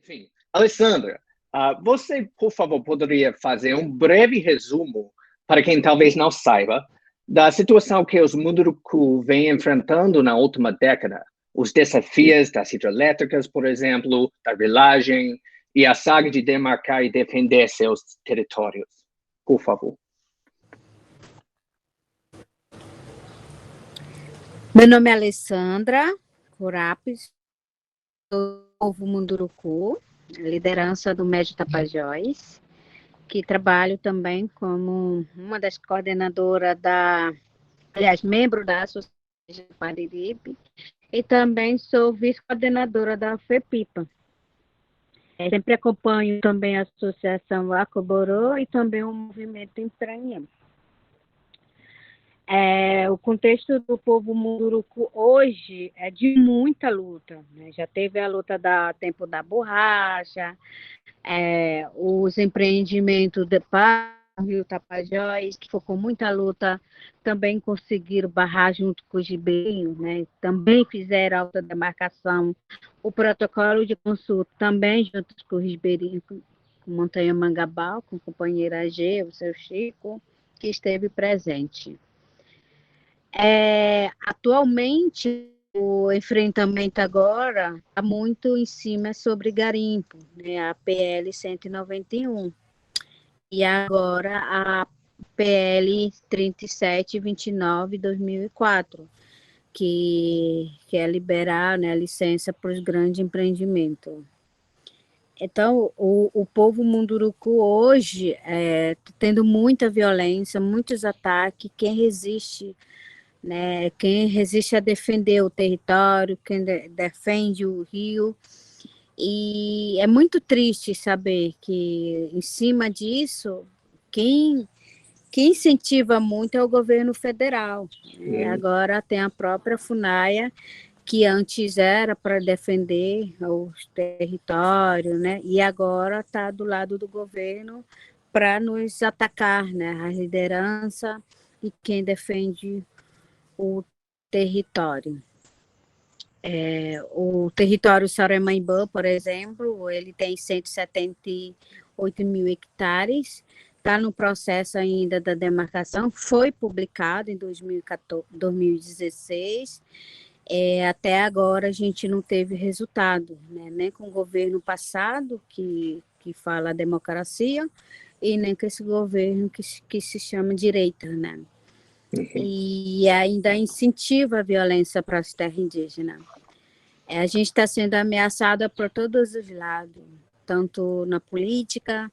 Sim. Alessandra, você, por favor, poderia fazer um breve resumo, para quem talvez não saiba, da situação que os Munduruku vêm enfrentando na última década? Os desafios das hidrelétricas, por exemplo, da grilagem e a saga de demarcar e defender seus territórios. Por favor. Meu nome é Alessandra Corapes, do povo Munduruku, liderança do Médio Tapajós, que trabalho também como uma das coordenadoras membro da Associação Pariripe, e também sou vice-coordenadora da FEPIPA. Sempre acompanho também a Associação Acoborô e também o Movimento Empranhã. O contexto do povo Munduruku hoje é de muita luta, né? Já teve a luta da Tempo da Borracha, os empreendimentos de Rio Tapajós, que foi com muita luta, também conseguiram barrar junto com os ribeirinhos, né? Também fizeram autodemarcação, o protocolo de consulta também junto com os ribeirinhos, com Montanha Mangabal, com o companheiro AG, o seu Chico, que esteve presente. Atualmente, o enfrentamento agora está muito em cima sobre garimpo, né? A PL 191. E agora a PL 3729 2004, que é liberar, né, a licença para os grandes empreendimentos. Então, o povo Munduruku hoje está tendo muita violência, muitos ataques. Quem resiste, né, quem resiste a defender o território, quem defende o rio. E é muito triste saber que, em cima disso, quem incentiva muito é o governo federal. Agora tem a própria FUNAIA, que antes era para defender os territórios, né? E agora está do lado do governo para nos atacar, né? A liderança e quem defende o território. O território Saremaimbã, por exemplo, ele tem 178 mil hectares, está no processo ainda da demarcação, foi publicado em 2016, até agora a gente não teve resultado, né? Nem com o governo passado, que fala a democracia, e nem com esse governo que se chama direita, né? E ainda incentiva a violência para as terras indígenas. A gente está sendo ameaçada por todos os lados, tanto na política,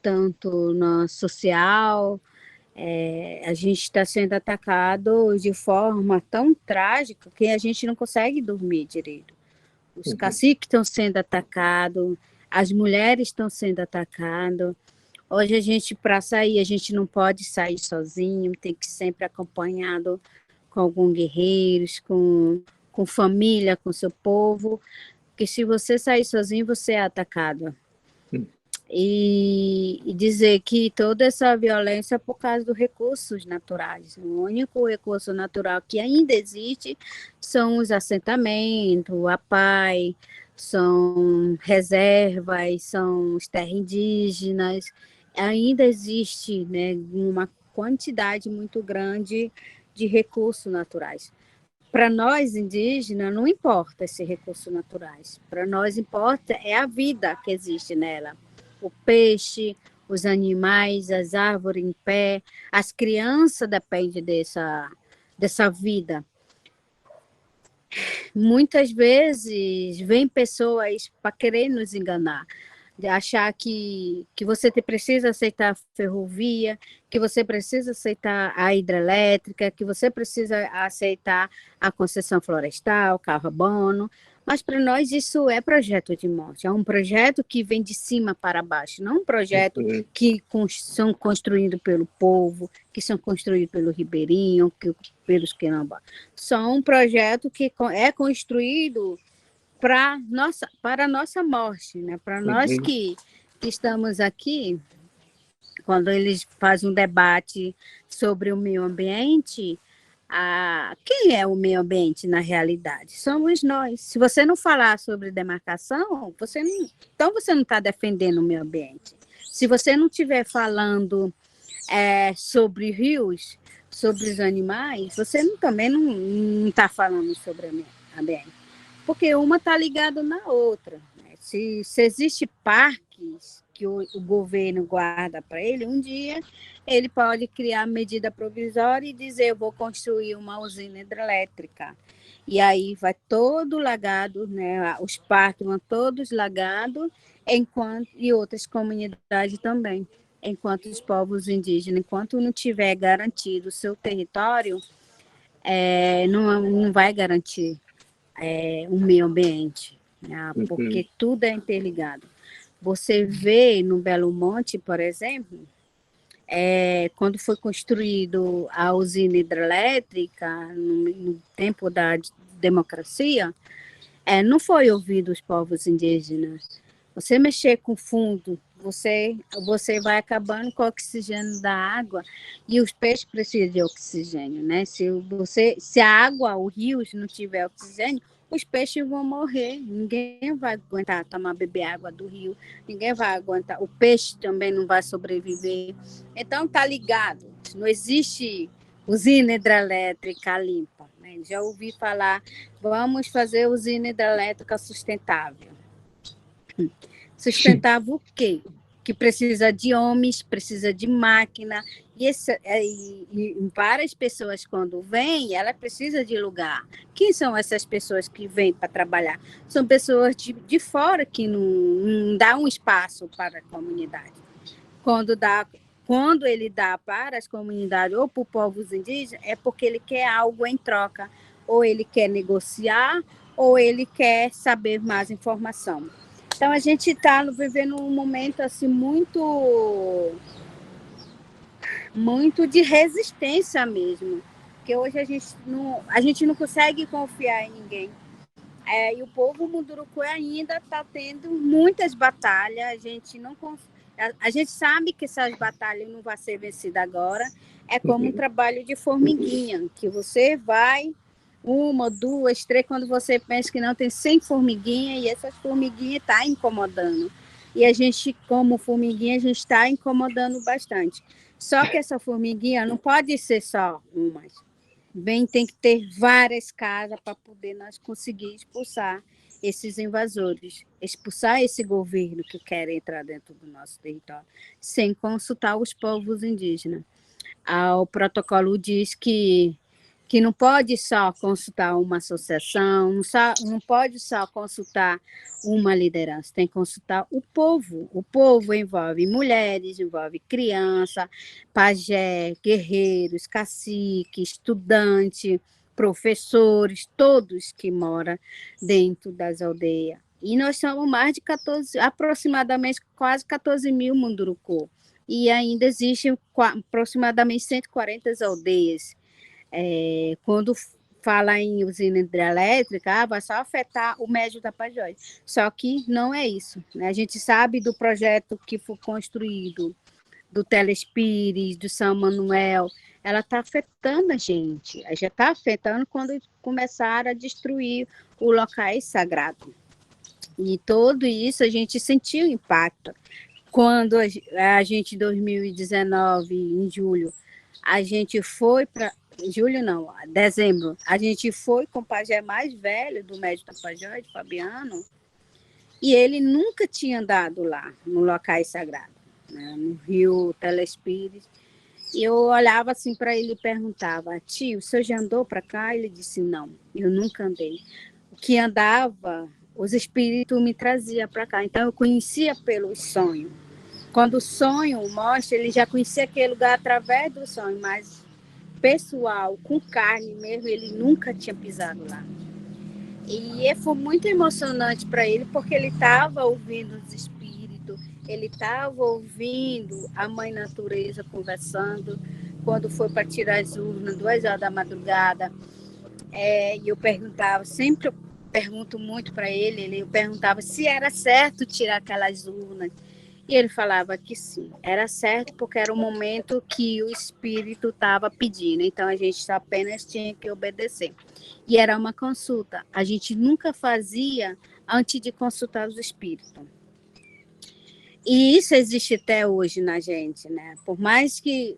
tanto na social. A gente está sendo atacado de forma tão trágica que a gente não consegue dormir direito. Os caciques estão sendo atacados, as mulheres estão sendo atacadas. Hoje a gente, para sair, a gente não pode sair sozinho, tem que ir sempre acompanhado com alguns guerreiros, com família, com seu povo, porque se você sair sozinho, você é atacado. E dizer que toda essa violência é por causa dos recursos naturais. O único recurso natural que ainda existe são os assentamentos, a PAI, são reservas, são as terras indígenas. Ainda existe, né, uma quantidade muito grande de recursos naturais. Para nós indígenas, não importa esses recursos naturais. Para nós importa é a vida que existe nela. O peixe, os animais, as árvores em pé, as crianças dependem dessa vida. Muitas vezes vem pessoas para querer nos enganar, de achar que você precisa aceitar a ferrovia, que você precisa aceitar a hidrelétrica, que você precisa aceitar a concessão florestal, carbono, mas para nós isso é projeto de morte, é um projeto que vem de cima para baixo, não um projeto que são construídos pelo povo, que são construídos pelo ribeirinho, pelos quilombolas. São um projeto que é construído para a nossa morte, né? Para nós que estamos aqui, quando eles fazem um debate sobre o meio ambiente, Quem é o meio ambiente na realidade? Somos nós. Se você não falar sobre demarcação, então você não está defendendo o meio ambiente. Se você não estiver falando sobre rios, sobre os animais, você também não está falando sobre o meio ambiente. Porque uma está ligada na outra. Né? Se existe parques que o governo guarda para ele, um dia ele pode criar medida provisória e dizer, eu vou construir uma usina hidrelétrica. E aí vai todo lagado, né? Os parques vão todos lagados, e outras comunidades também. Enquanto os povos indígenas, enquanto não tiver garantido o seu território, não vai garantir o meio ambiente, né? Porque tudo é interligado. Você vê no Belo Monte, por exemplo, quando foi construído a usina hidrelétrica, no tempo da democracia, não foi ouvido os povos indígenas. Você mexer com fundo, você vai acabando com o oxigênio da água, e os peixes precisam de oxigênio, né? Se a água, os rios não tiver oxigênio, os peixes vão morrer. Ninguém vai aguentar beber água do rio, ninguém vai aguentar. O peixe também não vai sobreviver. Então tá ligado. Não existe usina hidrelétrica limpa, né? Já ouvi falar, vamos fazer usina hidrelétrica sustentável. Sustentável o quê? Que precisa de homens, precisa de máquina, e várias pessoas, quando vêm, ela precisa de lugar. Quem são essas pessoas que vêm para trabalhar? São pessoas de fora que não dá um espaço para a comunidade. Quando ele dá para as comunidades ou para os povos indígenas, é porque ele quer algo em troca, ou ele quer negociar, ou ele quer saber mais informação. Então, a gente está vivendo um momento assim, muito de resistência mesmo, porque hoje a gente não consegue confiar em ninguém. E o povo munduruku ainda está tendo muitas batalhas, a gente sabe que essas batalhas não vão ser vencidas agora, é como um trabalho de formiguinha, que você vai, 1, 2, 3, quando você pensa que não, tem 100 formiguinhas, e essas formiguinhas estão incomodando. E a gente, como formiguinha, a gente está incomodando bastante. Só que essa formiguinha não pode ser só uma. Tem que ter várias casas para poder nós conseguir expulsar esses invasores, expulsar esse governo que quer entrar dentro do nosso território, sem consultar os povos indígenas. O protocolo diz que não pode só consultar uma associação, não pode só consultar uma liderança, tem que consultar o povo. O povo envolve mulheres, envolve criança, pajé, guerreiros, cacique, estudante, professores, todos que moram dentro das aldeias. E nós somos mais de aproximadamente quase 14 mil munduruku. E ainda existem aproximadamente 140 aldeias. Quando fala em usina hidrelétrica, vai só afetar o Médio Tapajós. Só que não é isso, né? A gente sabe do projeto que foi construído, do Telespires, do São Manuel, ela está afetando a gente. Já está afetando quando começaram a destruir os locais sagrados. E tudo isso a gente sentiu o impacto. Quando a gente, em 2019, em julho, a gente foi para... Julho não, dezembro, a gente foi com o pajé mais velho do Médio Tapajós, Fabiano, e ele nunca tinha andado lá, no locais sagrados, né, no rio Telespires. E eu olhava assim para ele e perguntava, tio, o senhor já andou para cá? Ele disse, não, eu nunca andei. O que andava, os espíritos me traziam para cá, então eu conhecia pelos sonhos. Quando o sonho mostra, ele já conhecia aquele lugar através do sonho, mas pessoal, com carne mesmo, ele nunca tinha pisado lá. E foi muito emocionante para ele, porque ele estava ouvindo os espíritos, ele estava ouvindo a mãe natureza conversando, quando foi para tirar as urnas, 2 horas da madrugada. E eu perguntava, sempre eu pergunto muito para ele, eu perguntava se era certo tirar aquelas urnas. E ele falava que sim, era certo porque era o momento que o espírito estava pedindo, então a gente apenas tinha que obedecer. E era uma consulta, a gente nunca fazia antes de consultar os espíritos. E isso existe até hoje na gente, né? Por mais que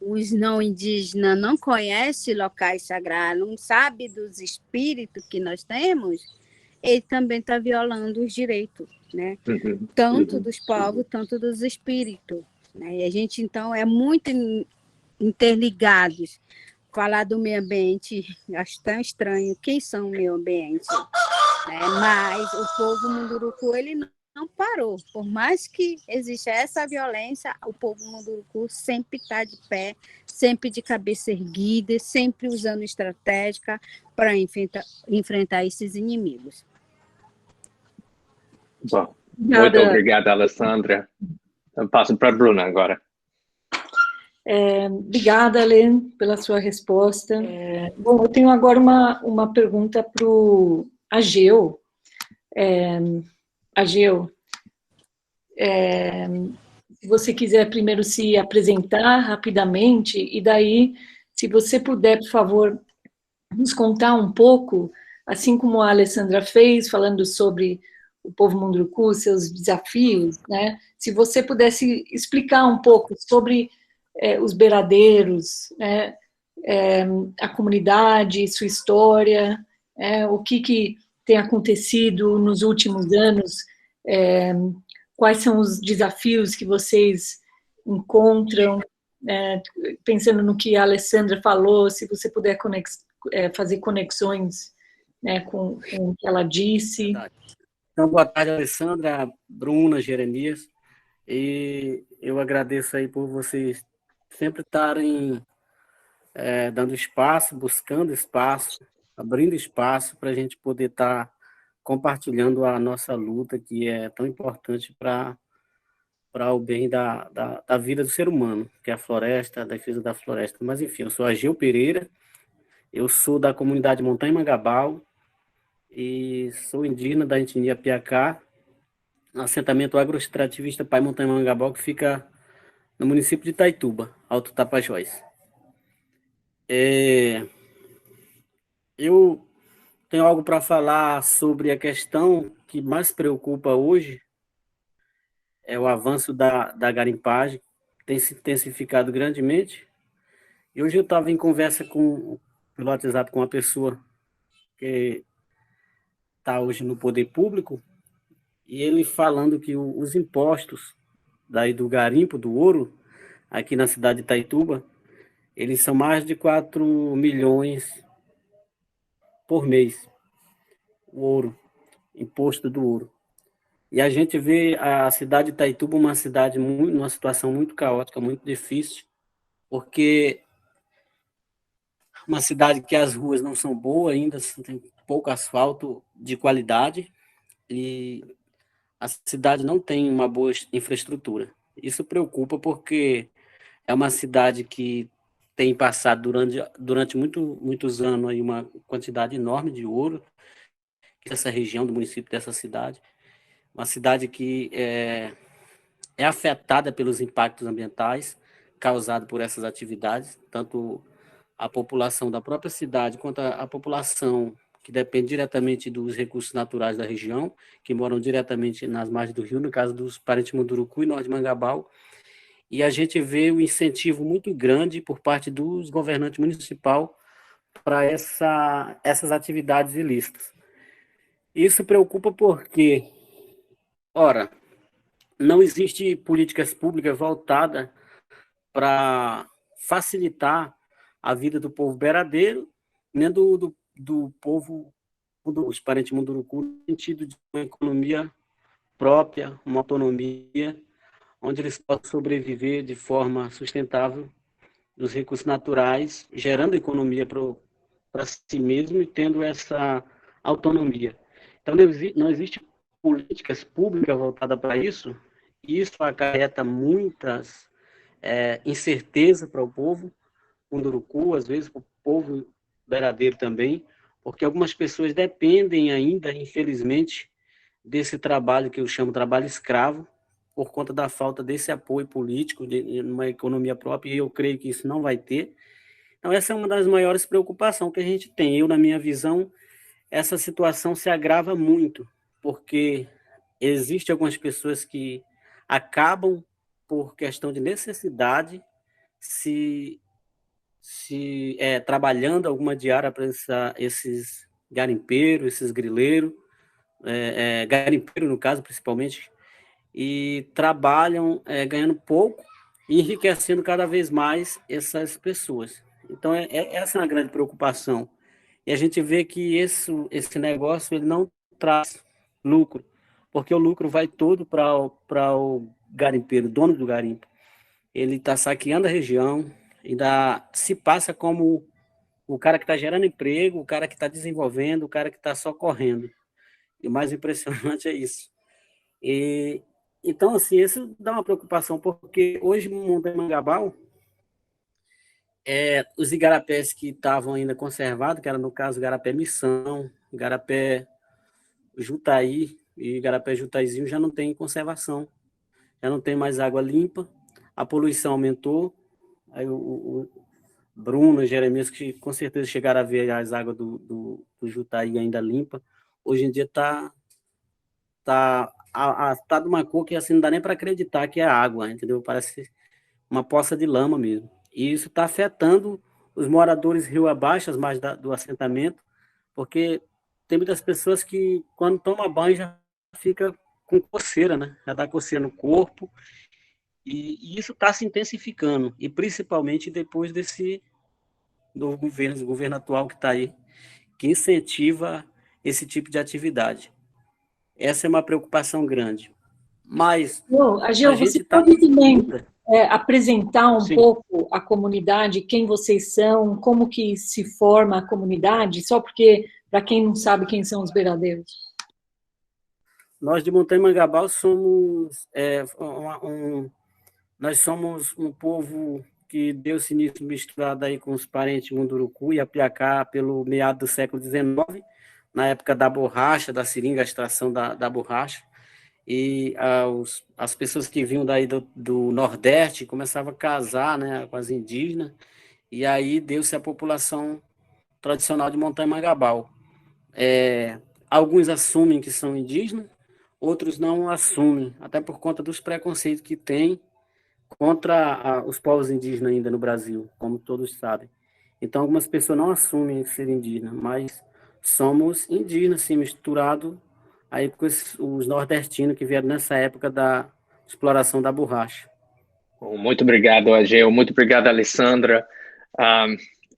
os não indígenas não conhecem locais sagrados, não sabem dos espíritos que nós temos, ele também está violando os direitos, né? Tanto dos povos, tanto dos espíritos. Né? E a gente, então, é muito interligados. Falar do meio ambiente, acho tão estranho. Quem são o meio ambiente? Né? Mas o povo Munduruku, ele não parou. Por mais que exista essa violência, o povo Munduruku sempre está de pé, sempre de cabeça erguida, sempre usando estratégia para enfrentar esses inimigos. Bom, muito obrigada, Alessandra. Eu passo para a Bruna agora. Obrigada, Alê, pela sua resposta. Bom, eu tenho agora uma pergunta para o Ageu. Ageu, se você quiser primeiro se apresentar rapidamente, e daí, se você puder, por favor, nos contar um pouco, assim como a Alessandra fez, falando sobre o povo Munduruku, seus desafios, né? Se você pudesse explicar um pouco sobre os beiradeiros, né? A comunidade, sua história, o que tem acontecido nos últimos anos, quais são os desafios que vocês encontram, pensando no que a Alessandra falou, se você puder fazer conexões, né, com o que ela disse. Então, boa tarde, Alessandra, Bruna, Jeremias, e eu agradeço aí por vocês sempre estarem dando espaço, buscando espaço, abrindo espaço para a gente poder estar compartilhando a nossa luta, que é tão importante para o bem da vida do ser humano, que é a floresta, a defesa da floresta. Mas, enfim, eu sou Ageu Pereira, eu sou da comunidade Montanha Mangabal e sou indígena da etnia Piacá, assentamento agroextrativista Pai Montanha Mangabal, que fica no município de Itaituba, Alto Tapajós. Eu tenho algo para falar sobre a questão que mais preocupa hoje, é o avanço da garimpagem, tem se intensificado grandemente. E hoje eu estava em conversa pelo WhatsApp com uma pessoa que está hoje no poder público, e ele falando que os impostos daí do garimpo, do ouro, aqui na cidade de Itaituba, eles são mais de 4 milhões por mês, o ouro, imposto do ouro. E a gente vê a cidade de Itaituba uma cidade numa situação muito caótica, muito difícil, porque uma cidade que as ruas não são boas ainda, tem pouco asfalto de qualidade, e a cidade não tem uma boa infraestrutura. Isso preocupa porque é uma cidade que tem passado durante muitos anos aí uma quantidade enorme de ouro, essa região do município dessa cidade. Uma cidade que é afetada pelos impactos ambientais causados por essas atividades, tanto a população da própria cidade quanto a população que depende diretamente dos recursos naturais da região, que moram diretamente nas margens do rio, no caso dos parentes Munduruku e Norte Mangabal. E a gente vê um incentivo muito grande por parte dos governantes municipais para essas atividades ilícitas. Isso preocupa porque, ora, não existe políticas públicas voltadas para facilitar a vida do povo beiradeiro, nem do povo dos parentes Munduruku, no sentido de uma economia própria, uma autonomia, onde eles possam sobreviver de forma sustentável dos recursos naturais, gerando economia para si mesmo e tendo essa autonomia. Então, não existe políticas públicas voltadas para isso, e isso acarreta muitas incerteza para o povo Munduruku, às vezes para o povo beiradeiro também, porque algumas pessoas dependem ainda, infelizmente, desse trabalho que eu chamo de trabalho escravo, por conta da falta desse apoio político, de uma economia própria, e eu creio que isso não vai ter. Então, essa é uma das maiores preocupações que a gente tem. Eu, na minha visão, essa situação se agrava muito, porque existem algumas pessoas que acabam, por questão de necessidade, trabalhando alguma diária para esses garimpeiros, esses grileiros, garimpeiro no caso, principalmente, e trabalham ganhando pouco e enriquecendo cada vez mais essas pessoas. Então, essa é uma grande preocupação. E a gente vê que esse negócio ele não traz lucro, porque o lucro vai todo para o garimpeiro, dono do garimpo. Ele está saqueando a região, ainda se passa como o cara que está gerando emprego, o cara que está desenvolvendo, o cara que está só correndo. E o mais impressionante é isso. Então, assim, isso dá uma preocupação, porque hoje no Montanha-Mangabal, os igarapés que estavam ainda conservados, que era no caso Igarapé Missão, Igarapé Jutaí e Igarapé Jutaizinho, já não tem conservação, já não tem mais água limpa, a poluição aumentou. Aí o Bruno e Jeremias, que com certeza chegaram a ver as águas do Jutaí ainda limpa, hoje em dia está de uma cor que assim, não dá nem para acreditar que é água, entendeu? Parece uma poça de lama mesmo. E isso está afetando os moradores rio abaixo, as margens do assentamento, porque tem muitas pessoas que, quando toma banho, já fica com coceira, né? Já dá coceira no corpo, e isso está se intensificando, e principalmente depois desse do governo atual que está aí, que incentiva esse tipo de atividade. Essa é uma preocupação grande. Mas Ageu, você pode também apresentar um pouco a comunidade, quem vocês são, como que se forma a comunidade, só porque, para quem não sabe quem são os beiradeiros. Nós de Montanha-Mangabal somos nós somos um povo que deu esse início misturado aí com os parentes Munduruku e Apiacá pelo meado do século XIX, na época da borracha, da seringa, a extração da borracha. E as pessoas que vinham daí do Nordeste começavam a casar, né, com as indígenas, e aí deu-se a população tradicional de Montanha-Mangabal. Alguns assumem que são indígenas, outros não assumem, até por conta dos preconceitos que tem contra os povos indígenas ainda no Brasil, como todos sabem. Então, algumas pessoas não assumem ser indígena, mas somos indígenas, sim, misturados aí com os nordestinos que vieram nessa época da exploração da borracha. Bom, muito obrigado, Ageu. Muito obrigado, Alessandra.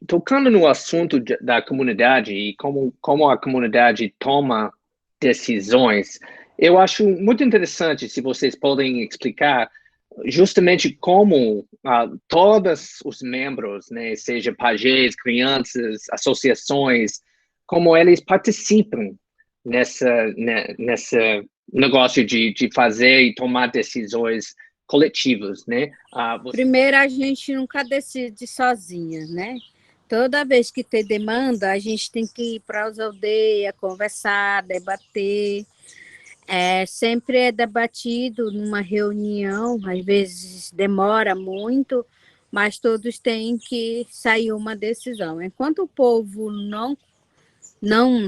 Tocando no assunto da comunidade e como a comunidade toma decisões, eu acho muito interessante se vocês podem explicar justamente como todos os membros, né, seja pajés, crianças, associações, como eles participam nessa negócio de fazer e tomar decisões coletivas, né? Primeiro, a gente nunca decide sozinha, né? Toda vez que tem demanda, a gente tem que ir para as aldeias, conversar, debater. Sempre é debatido numa reunião, às vezes demora muito, mas todos têm que sair uma decisão. Enquanto o povo não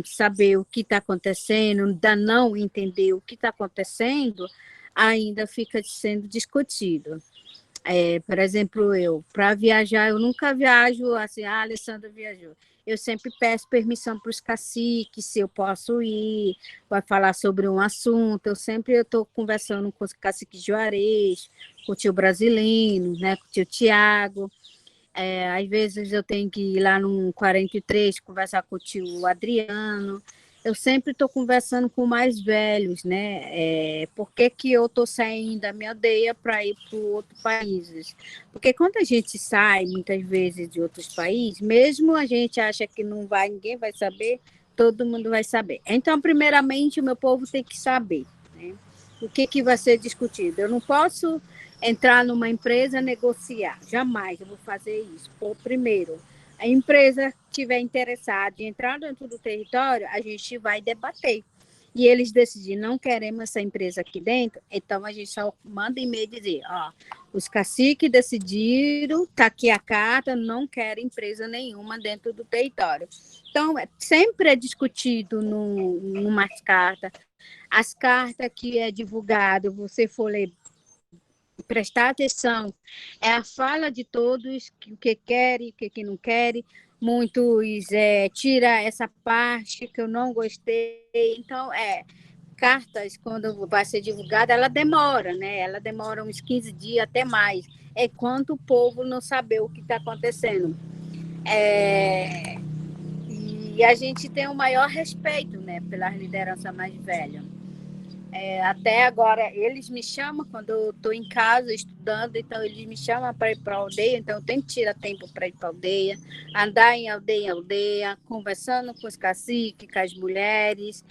saber o que está acontecendo, ainda não entender o que está acontecendo, ainda fica sendo discutido. Por exemplo, para viajar, eu nunca viajo assim, a Alessandra viajou. Eu sempre peço permissão para os caciques, se eu posso ir, vai falar sobre um assunto. Eu sempre estou conversando com os caciques Juarez, com o tio Brasilino, né, com o tio Tiago. Às vezes eu tenho que ir lá no 43, conversar com o tio Adriano. Eu sempre estou conversando com mais velhos, né? Por que eu estou saindo da minha aldeia para ir para outros países? Porque quando a gente sai, muitas vezes, de outros países, mesmo a gente acha que não vai, ninguém vai saber, todo mundo vai saber. Então, primeiramente, o meu povo tem que saber, né? O que vai ser discutido. Eu não posso entrar numa empresa, negociar. Jamais eu vou fazer isso. Primeiro, a empresa estiver interessada em entrar dentro do território, a gente vai debater. e eles decidirem, não queremos essa empresa aqui dentro, então a gente só manda e-mail dizer, ó, os caciques decidiram, está aqui a carta, não querem empresa nenhuma dentro do território. Então, sempre é discutido numas cartas. As cartas que é divulgado, você for ler, prestar atenção, é a fala de todos, o que querem, o que não querem. Muitos tira essa parte que eu não gostei. Então, cartas, quando vai ser divulgada, ela demora, né? Ela demora uns 15 dias, até mais. É quanto o povo não saber o que está acontecendo. E a gente tem o maior respeito, né, pelas lideranças mais velhas. Até agora, eles me chamam quando eu estou em casa estudando, então eles me chamam para ir para a aldeia, então eu tenho que tirar tempo para ir para a aldeia, andar em aldeia, conversando com os caciques, com as mulheres,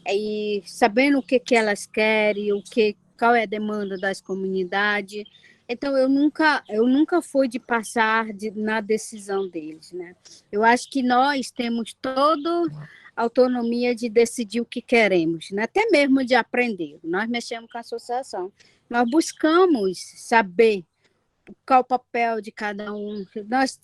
e sabendo o que elas querem, qual é a demanda das comunidades. Então, eu nunca fui de passar na decisão deles, né? Eu acho que nós temos toda a autonomia de decidir o que queremos, né? Até mesmo de aprender. Nós mexemos com a associação. Nós buscamos saber qual o papel de cada um. Nós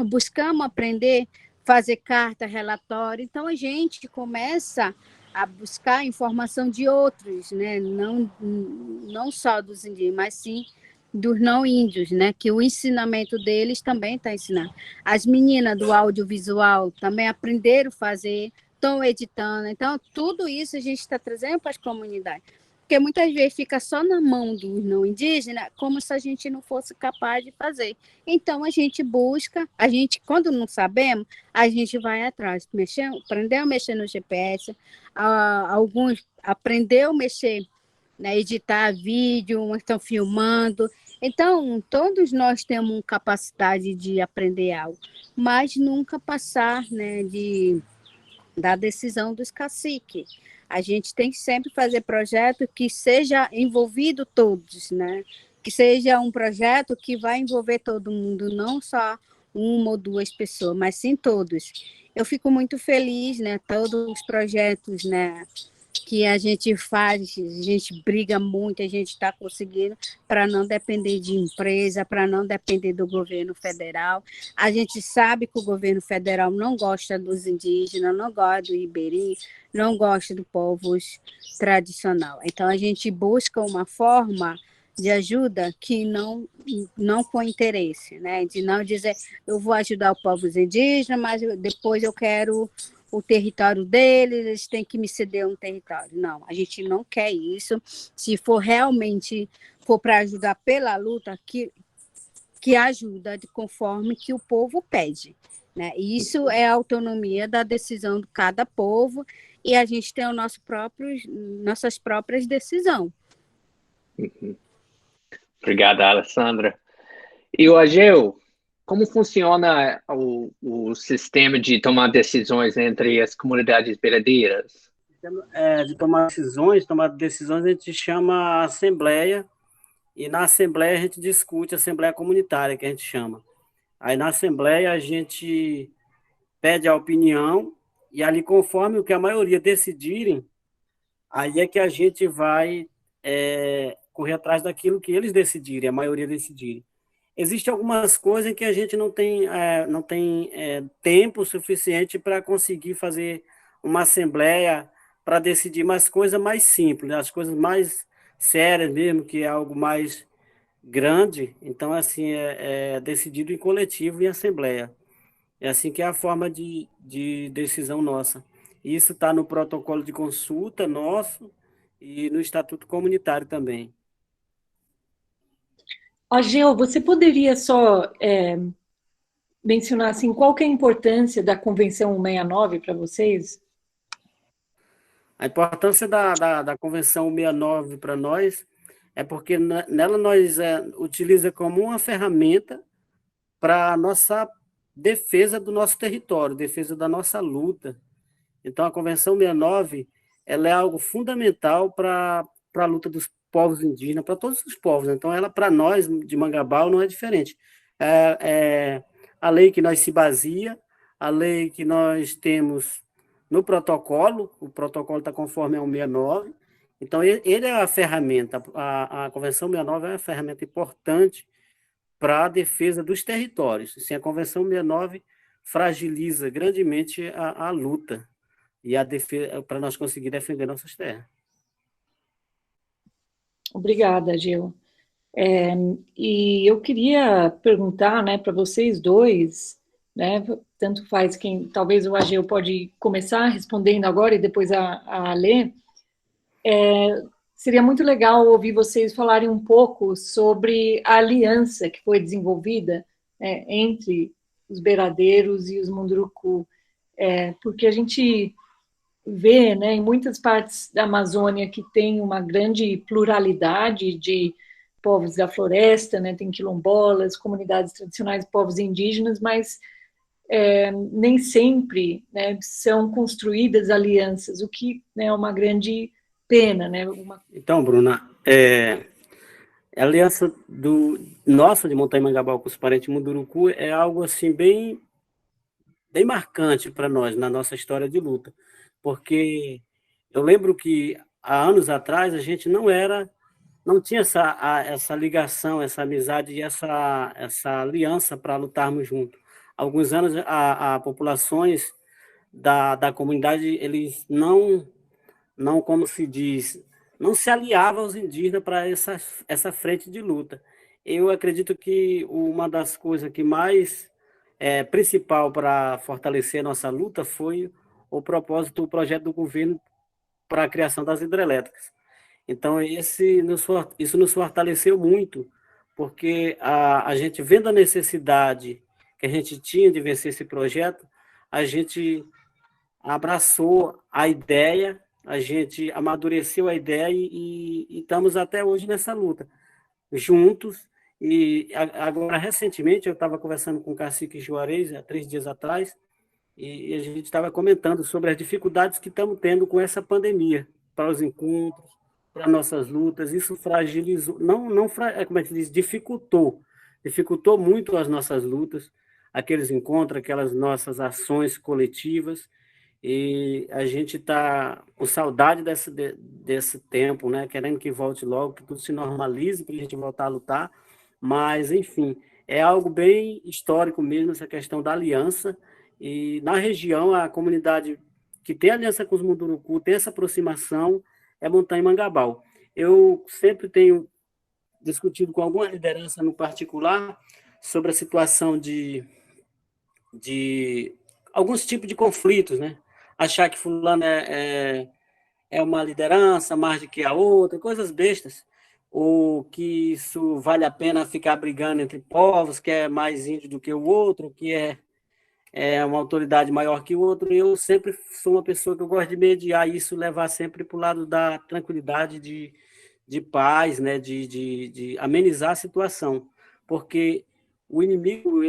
buscamos aprender, fazer carta, relatório. Então, a gente começa a buscar informação de outros, né? Não só dos indígenas, mas sim dos não índios, né? Que o ensinamento deles também está ensinando. As meninas do audiovisual também aprenderam a fazer, estão editando. Então, tudo isso a gente está trazendo para as comunidades. Porque muitas vezes fica só na mão dos não indígenas, como se a gente não fosse capaz de fazer. Então, a gente busca, quando não sabemos, a gente vai atrás. Aprendeu a mexer no GPS, alguns aprendeu a mexer, né, editar vídeo, uns estão filmando. Então, todos nós temos capacidade de aprender algo, mas nunca passar, né, da decisão dos caciques. A gente tem que sempre fazer projeto que seja envolvido todos, né? Que seja um projeto que vai envolver todo mundo, não só uma ou duas pessoas, mas sim todos. Eu fico muito feliz, né? Todos os projetos, né, que a gente faz, a gente briga muito, a gente está conseguindo para não depender de empresa, para não depender do governo federal. A gente sabe que o governo federal não gosta dos indígenas, não gosta do ribeirinho, não gosta do povos tradicional. Então, a gente busca uma forma de ajuda que não com interesse, né? De não dizer, eu vou ajudar o povo indígena, mas depois eu quero o território deles, eles têm que me ceder um território. Não, a gente não quer isso. Se for realmente para ajudar pela luta, que ajuda conforme que o povo pede, né? Isso é a autonomia da decisão de cada povo e a gente tem nossas próprias decisões. Obrigada, Alessandra. E o Ageu, como funciona o sistema de tomar decisões entre as comunidades beradeiras? De tomar decisões a gente chama a assembleia, e na assembleia a gente discute, a assembleia comunitária que a gente chama. Aí na assembleia a gente pede a opinião, e ali conforme o que a maioria decidirem, aí é que a gente vai correr atrás daquilo que eles decidirem, a maioria decidirem. Existem algumas coisas em que a gente não tem tempo suficiente para conseguir fazer uma assembleia para decidir mais coisas mais simples, as coisas mais sérias mesmo, que é algo mais grande. Então, assim, é decidido em coletivo e em assembleia. É assim que é a forma de decisão nossa. Isso está no protocolo de consulta nosso e no estatuto comunitário também. Ageu, você poderia só mencionar assim, qual que é a importância da Convenção 169 para vocês? A importância da Convenção 169 para nós é porque nela nós utiliza como uma ferramenta para a nossa defesa do nosso território, defesa da nossa luta. Então, a Convenção 69 ela é algo fundamental para a luta dos povos indígenas, para todos os povos. Então, ela, para nós, de Mangabal, não é diferente. A lei que nós se baseia, a lei que nós temos no protocolo, o protocolo está conforme ao 69, então ele é a ferramenta, a Convenção 69 é uma ferramenta importante para a defesa dos territórios. Assim, a Convenção 69 fragiliza grandemente a luta e a defesa para nós conseguir defender nossas terras. Obrigada, Gil. E eu queria perguntar, né, para vocês dois, né, tanto faz quem, talvez o Ageu pode começar respondendo agora e depois a Alê, seria muito legal ouvir vocês falarem um pouco sobre a aliança que foi desenvolvida entre os beradeiros e os Munduruku, porque a gente vê, né, em muitas partes da Amazônia que tem uma grande pluralidade de povos da floresta, né, tem quilombolas, comunidades tradicionais, povos indígenas, mas nem sempre, né, são construídas alianças, o que, né, é uma grande pena, né? Então, Bruna, a aliança nossa de Montanha Mangabal com os parentes Munduruku é algo assim bem marcante para nós na nossa história de luta, porque eu lembro que há anos atrás a gente não tinha essa ligação, essa amizade e essa aliança para lutarmos juntos. Há alguns anos a populações da comunidade eles não, como se diz, não se aliava aos indígenas para essa frente de luta. Eu acredito que uma das coisas que mais principal para fortalecer a nossa luta foi o projeto do governo para a criação das hidrelétricas. Então, isso nos fortaleceu muito, porque a gente, vendo a necessidade que a gente tinha de vencer esse projeto, a gente abraçou a ideia, a gente amadureceu a ideia e estamos até hoje nessa luta, juntos. E agora, recentemente, eu estava conversando com o cacique Juarez, há 3 dias atrás, e a gente estava comentando sobre as dificuldades que estamos tendo com essa pandemia, para os encontros, para nossas lutas. Isso fragilizou, como é que se diz, dificultou muito as nossas lutas, aqueles encontros, aquelas nossas ações coletivas. E a gente está com saudade desse tempo, né? Querendo que volte logo, que tudo se normalize para a gente voltar a lutar. Mas, enfim, é algo bem histórico mesmo, essa questão da aliança. E na região, a comunidade que tem aliança com os Munduruku, tem essa aproximação, é Montanha Mangabal. Eu sempre tenho discutido com alguma liderança no particular sobre a situação de alguns tipos de conflitos, né? Achar que fulano é uma liderança mais do que a outra, coisas bestas, ou que isso vale a pena ficar brigando entre povos, que é mais índio do que o outro, que é uma autoridade maior que o outro. Eu sempre sou uma pessoa que eu gosto de mediar isso, levar sempre para o lado da tranquilidade, de paz, né? de amenizar a situação, porque o inimigo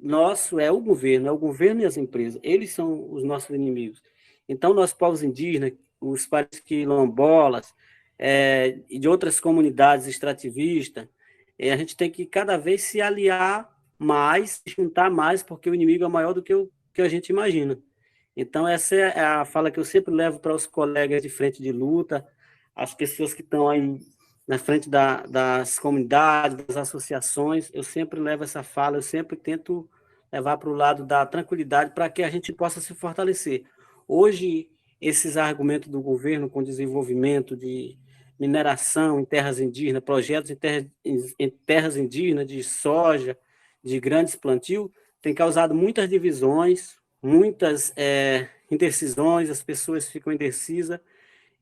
nosso é o governo e as empresas, eles são os nossos inimigos. Então, nós, povos indígenas, os parentes quilombolas, e de outras comunidades extrativistas, a gente tem que cada vez se aliar mais, juntar mais, porque o inimigo é maior do que o que a gente imagina. Então, essa é a fala que eu sempre levo para os colegas de frente de luta, as pessoas que estão aí na frente das comunidades, das associações. Eu sempre levo essa fala, eu sempre tento levar para o lado da tranquilidade para que a gente possa se fortalecer. Hoje, esses argumentos do governo com desenvolvimento de mineração em terras indígenas, projetos em terras indígenas de soja, de grandes plantios, tem causado muitas divisões, muitas indecisões, as pessoas ficam indecisas,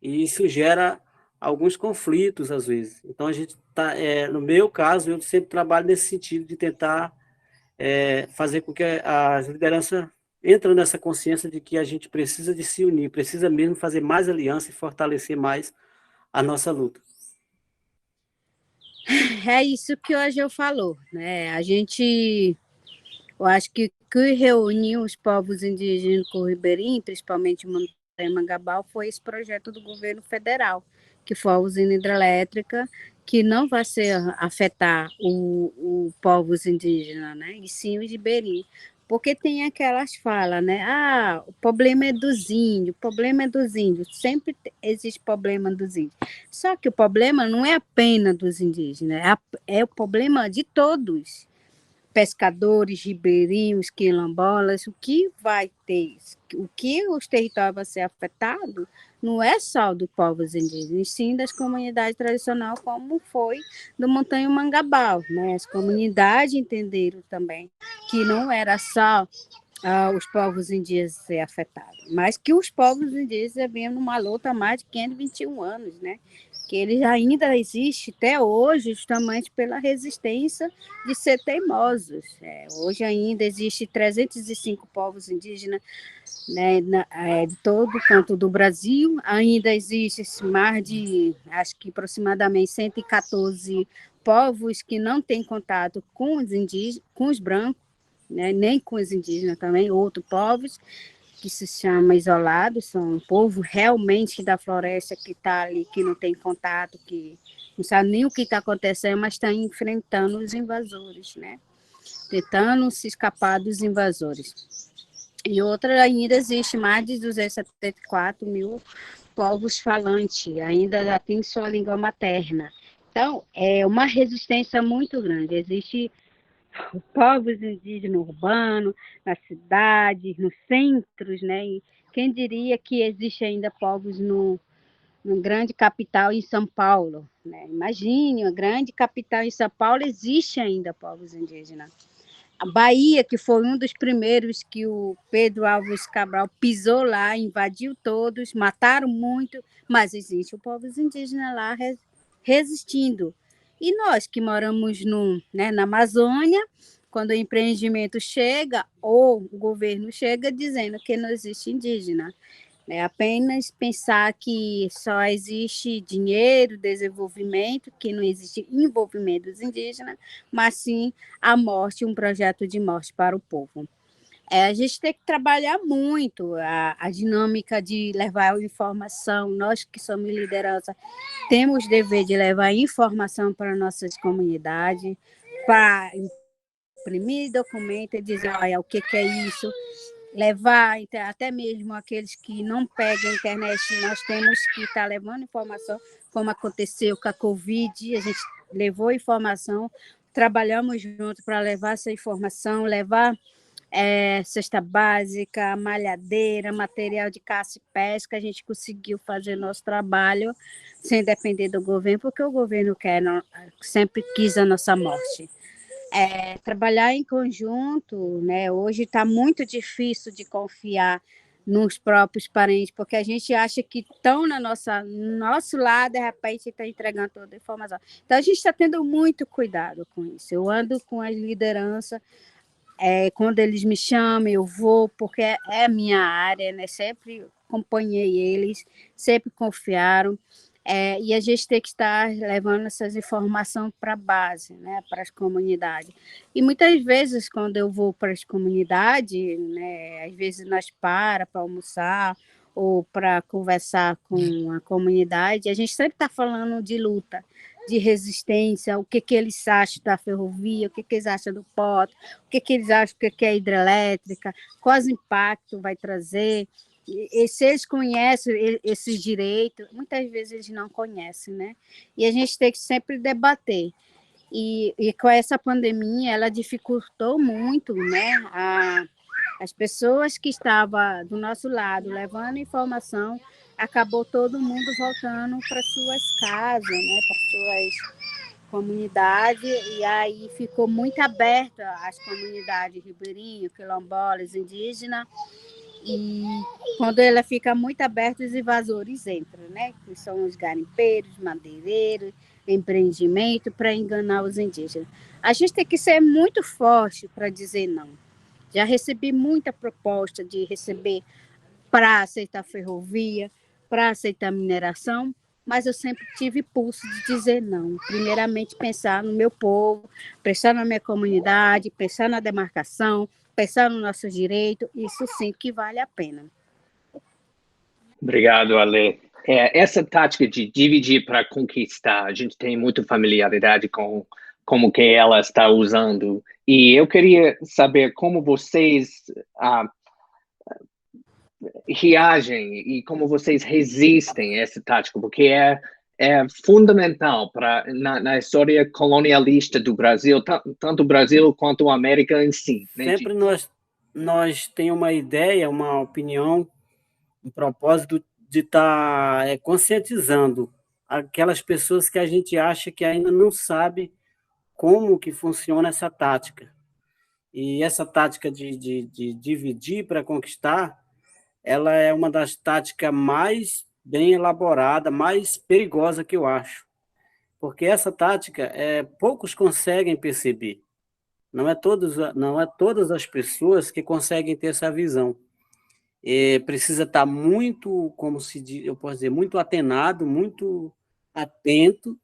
e isso gera alguns conflitos, às vezes. Então, a gente está, no meu caso, eu sempre trabalho nesse sentido de tentar fazer com que as lideranças entrem nessa consciência de que a gente precisa de se unir, precisa mesmo fazer mais aliança e fortalecer mais a nossa luta. É isso que o Ageu falou, né? Eu acho que o que reuniu os povos indígenas com o ribeirinho, principalmente Montanha Mangabal, foi esse projeto do governo federal, que foi a usina hidrelétrica, que não vai afetar o povos indígenas, né? E sim os ribeirinhos, Porque tem aquelas falas, né? Ah, o problema é dos índios, o problema é dos índios. Sempre existe problema dos índios. Só que o problema não é apenas dos indígenas, é o problema de todos. Pescadores, ribeirinhos, quilombolas, o que vai ter, o que os territórios vão ser afetados, não é só dos povos indígenas, sim das comunidades tradicionais, como foi do Montanha Mangabal, né? As comunidades entenderam também que não era só os povos indígenas ser afetados, mas que os povos indígenas vêm numa luta há mais de 521 anos, né? Que eles ainda existem até hoje, justamente pela resistência de ser teimosos. Hoje ainda existe 305 povos indígenas, né, de todo o canto do Brasil, ainda existe mais de, acho que aproximadamente 114 povos que não têm contato com os indígenas, com os brancos, né, nem com os indígenas também, outros povos, que se chama isolados, são um povo realmente da floresta que está ali, que não tem contato, que não sabe nem o que está acontecendo, mas está enfrentando os invasores, né? Tentando se escapar dos invasores. E outra, ainda existe mais de 274 mil povos falantes, ainda tem sua língua materna. Então, é uma resistência muito grande. Existe povos indígenas urbanos, nas cidades, nos centros, né? E quem diria que existe ainda povos no grande capital em São Paulo, né? Imagine, uma grande capital em São Paulo, existe ainda povos indígenas. A Bahia, que foi um dos primeiros que o Pedro Álvares Cabral pisou lá, invadiu todos, mataram muito, mas existe o povo indígena lá resistindo. E nós que moramos né, na Amazônia, quando o empreendimento chega, ou o governo chega dizendo que não existe indígena. É apenas pensar que só existe dinheiro, desenvolvimento, que não existe envolvimento dos indígenas, mas sim a morte, um projeto de morte para o povo. A gente tem que trabalhar muito a dinâmica de levar informação. Nós que somos liderança, temos o dever de levar informação para nossas comunidades, para imprimir documento e dizer, olha, o que é isso, levar até mesmo aqueles que não pegam a internet, nós temos que estar levando informação, como aconteceu com a Covid, a gente levou informação, trabalhamos junto para levar essa informação, levar cesta básica, malhadeira, material de caça e pesca, a gente conseguiu fazer nosso trabalho sem depender do governo, porque o governo sempre quis a nossa morte. Trabalhar em conjunto, né? Hoje está muito difícil de confiar nos próprios parentes, porque a gente acha que estão no nosso lado, de repente está entregando toda a informação. Então, a gente está tendo muito cuidado com isso. Eu ando com a liderança, quando eles me chamam, eu vou, porque é a minha área, né? Sempre acompanhei eles, sempre confiaram. E a gente tem que estar levando essas informações para a base, né, para as comunidades. E muitas vezes, quando eu vou para as comunidades, né, às vezes nós para almoçar ou para conversar com a comunidade, a gente sempre está falando de luta, de resistência, o que eles acham da ferrovia, o que eles acham do porto, o que eles acham que é hidrelétrica, quais impactos vai trazer. E se eles conhecem esses direitos, muitas vezes eles não conhecem, né? E a gente tem que sempre debater. E com essa pandemia, ela dificultou muito, né? As pessoas que estavam do nosso lado, levando informação, acabou todo mundo voltando para suas casas, né? Para suas comunidades, e aí ficou muito aberta as comunidades ribeirinhas, quilombolas, indígenas. E quando ela fica muito aberta, os invasores entram, né? Que são os garimpeiros, madeireiros, empreendimento, para enganar os indígenas. A gente tem que ser muito forte para dizer não. Já recebi muita proposta de receber para aceitar ferrovia, para aceitar mineração, mas eu sempre tive pulso de dizer não. Primeiramente, pensar no meu povo, pensar na minha comunidade, pensar na demarcação, pensar no nosso direito, isso sim que vale a pena. Obrigado, Ale. Essa tática de dividir para conquistar, a gente tem muita familiaridade com como que ela está usando. E eu queria saber como vocês reagem e como vocês resistem a essa tática, porque é fundamental na história colonialista do Brasil, tanto o Brasil quanto a América em si. Né? Sempre nós temos uma ideia, uma opinião, um propósito de estar conscientizando aquelas pessoas que a gente acha que ainda não sabe como que funciona essa tática. E essa tática de dividir para conquistar, ela é uma das táticas mais bem elaborada, mais perigosa que eu acho. Porque essa tática, poucos conseguem perceber. Não é todas as pessoas que conseguem ter essa visão. Precisa estar muito, como se diz, eu posso dizer, muito atenado, muito atento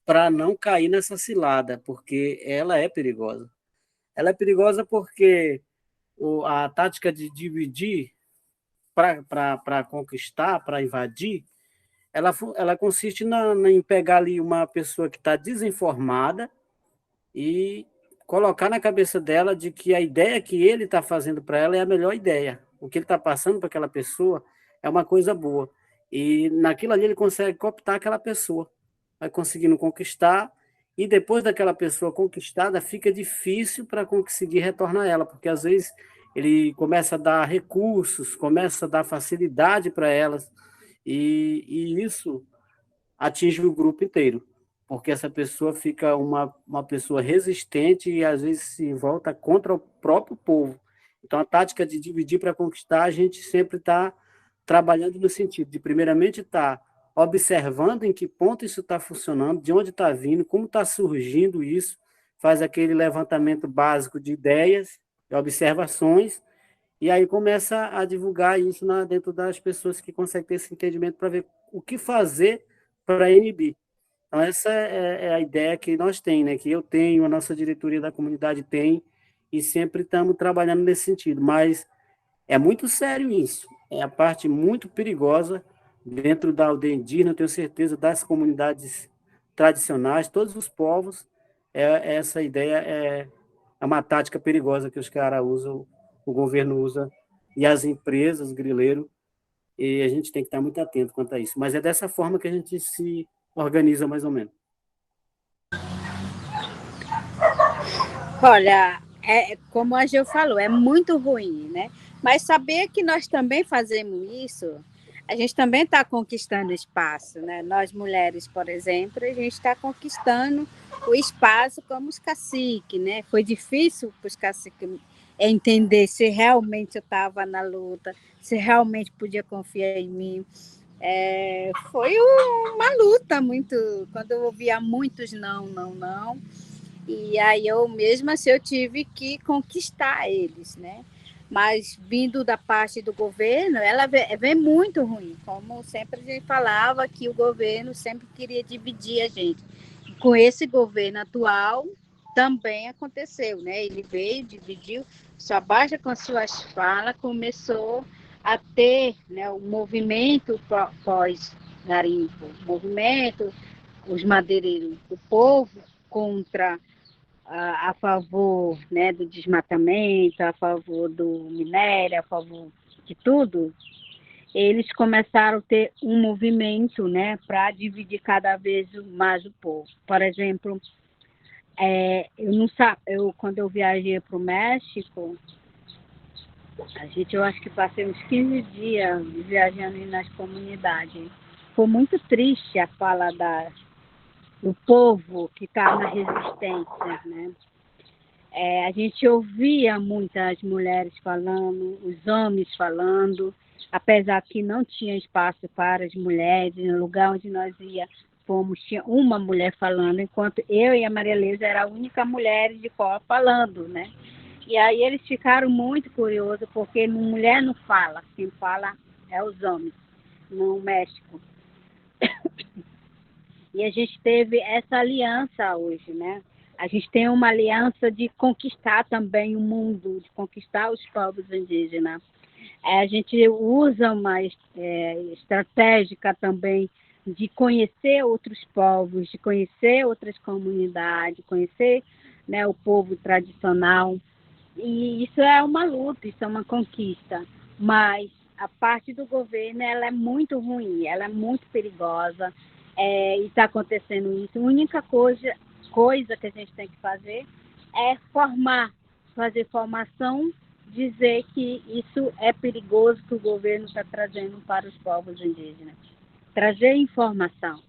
para não cair nessa cilada, porque ela é perigosa. Ela é perigosa porque a tática de dividir para conquistar, para invadir, ela consiste em pegar ali uma pessoa que está desinformada e colocar na cabeça dela de que a ideia que ele está fazendo para ela é a melhor ideia. O que ele está passando para aquela pessoa é uma coisa boa. E naquilo ali ele consegue cooptar aquela pessoa. Vai conseguindo conquistar, e depois daquela pessoa conquistada, fica difícil para conseguir retornar ela, porque às vezes ele começa a dar recursos, começa a dar facilidade para elas, e isso atinge o grupo inteiro, porque essa pessoa fica uma pessoa resistente e às vezes se volta contra o próprio povo. Então, a tática de dividir para conquistar, a gente sempre está trabalhando no sentido de, primeiramente, estar observando em que ponto isso está funcionando, de onde está vindo, como está surgindo isso, faz aquele levantamento básico de ideias, de observações, e aí começa a divulgar isso dentro das pessoas que conseguem ter esse entendimento para ver o que fazer para inibir. Então, essa é a ideia que nós temos, né? Que eu tenho, a nossa diretoria da comunidade tem, e sempre estamos trabalhando nesse sentido. Mas é muito sério isso. É a parte muito perigosa dentro da aldeia indígena, eu tenho certeza, das comunidades tradicionais, todos os povos. Essa ideia é uma tática perigosa que os caras usam, o governo usa, e as empresas, grileiros, e a gente tem que estar muito atento quanto a isso. Mas é dessa forma que a gente se organiza, mais ou menos. Olha, como a Gil falou, é muito ruim, né? Mas saber que nós também fazemos isso, a gente também está conquistando espaço, né? Nós mulheres, por exemplo, a gente está conquistando o espaço como os caciques, né? Foi difícil para os caciques entender se realmente eu estava na luta, se realmente podia confiar em mim. Foi uma luta muito, quando eu ouvia muitos não, e aí eu mesma assim, eu tive que conquistar eles, né? Mas vindo da parte do governo, ela vem muito ruim, como sempre a gente falava que o governo sempre queria dividir a gente. E com esse governo atual também aconteceu, né? Ele veio, dividiu, só basta com suas falas, começou a ter, né, o movimento pós-garimpo, o movimento, os madeireiros, o povo contra a favor, né, do desmatamento, a favor do minério, a favor de tudo, eles começaram a ter um movimento, né, para dividir cada vez mais o povo. Por exemplo, quando eu viajei para o México, eu acho que passei uns 15 dias viajando nas comunidades. Foi muito triste a fala do povo que está na resistência, né? A gente ouvia muitas mulheres falando, os homens falando, apesar que não tinha espaço para as mulheres, no lugar onde nós fomos, tinha uma mulher falando, enquanto eu e a Maria Elisa era a única mulher de fora falando, né? E aí eles ficaram muito curiosos, porque mulher não fala, quem fala é os homens, no México. E a gente teve essa aliança hoje, né? A gente tem uma aliança de conquistar também o mundo, de conquistar os povos indígenas. A gente usa uma estratégia também de conhecer outros povos, de conhecer outras comunidades, conhecer, né, o povo tradicional. E isso é uma luta, isso é uma conquista. Mas a parte do governo, ela é muito ruim, ela é muito perigosa, e está acontecendo isso. A única coisa que a gente tem que fazer é fazer formação, dizer que isso é perigoso, que o governo está trazendo para os povos indígenas. Trazer informação.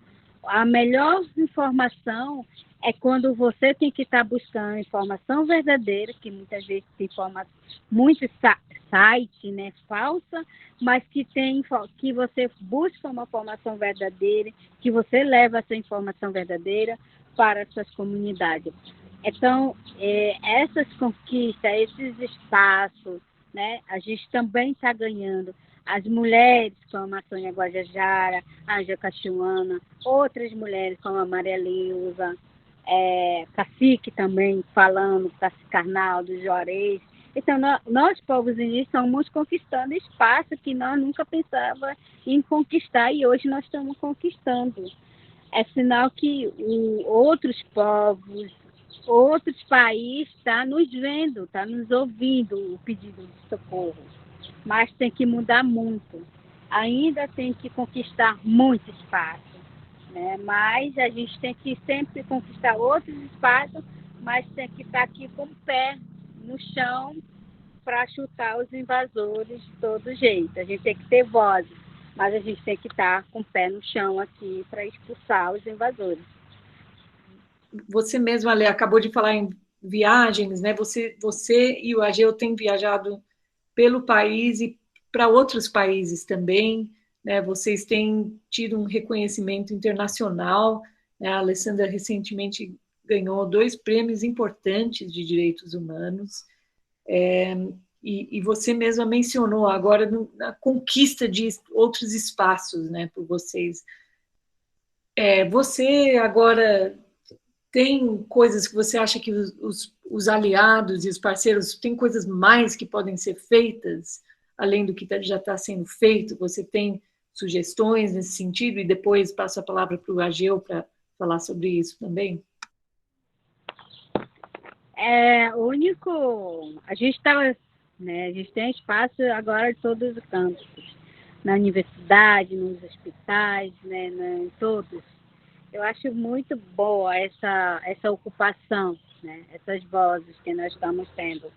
A melhor informação é quando você tem que estar buscando informação verdadeira, que muitas vezes tem muito site, né, falsa, mas que você busca uma informação verdadeira, que você leva essa informação verdadeira para as suas comunidades. Então, essas conquistas, esses espaços, né, a gente também está ganhando. As mulheres como a Sônia Guajajara, a Anja Cachuana, outras mulheres como a Maria Leusa, Cacique também falando, Cacique Arnaldo, Juarez. Então, nós, povos indígenas, estamos conquistando espaço que nós nunca pensávamos em conquistar e hoje nós estamos conquistando. É sinal que outros povos, outros países estão nos vendo, estão nos ouvindo o pedido de socorro. Mas tem que mudar muito. Ainda tem que conquistar muito espaço, né? Mas a gente tem que sempre conquistar outros espaços, mas tem que estar aqui com o pé no chão para chutar os invasores de todo jeito. A gente tem que ter voz, mas a gente tem que estar com o pé no chão aqui para expulsar os invasores. Você mesma, Ale, acabou de falar em viagens, né? Você e o Ageu têm viajado pelo país e para outros países também, né? Vocês têm tido um reconhecimento internacional, né? A Alessandra recentemente ganhou 2 prêmios importantes de direitos humanos, e você mesma mencionou agora na conquista de outros espaços, né, por vocês. Você agora tem coisas que você acha que os aliados e os parceiros têm coisas mais que podem ser feitas, além do que já está sendo feito? Você tem sugestões nesse sentido? E depois passo a palavra para o Ageu para falar sobre isso também. A gente está, né, a gente tem espaço agora em todos os campos, na universidade, nos hospitais, né, em todos. Eu acho muito boa essa ocupação, né, essas vozes que nós estamos tendo.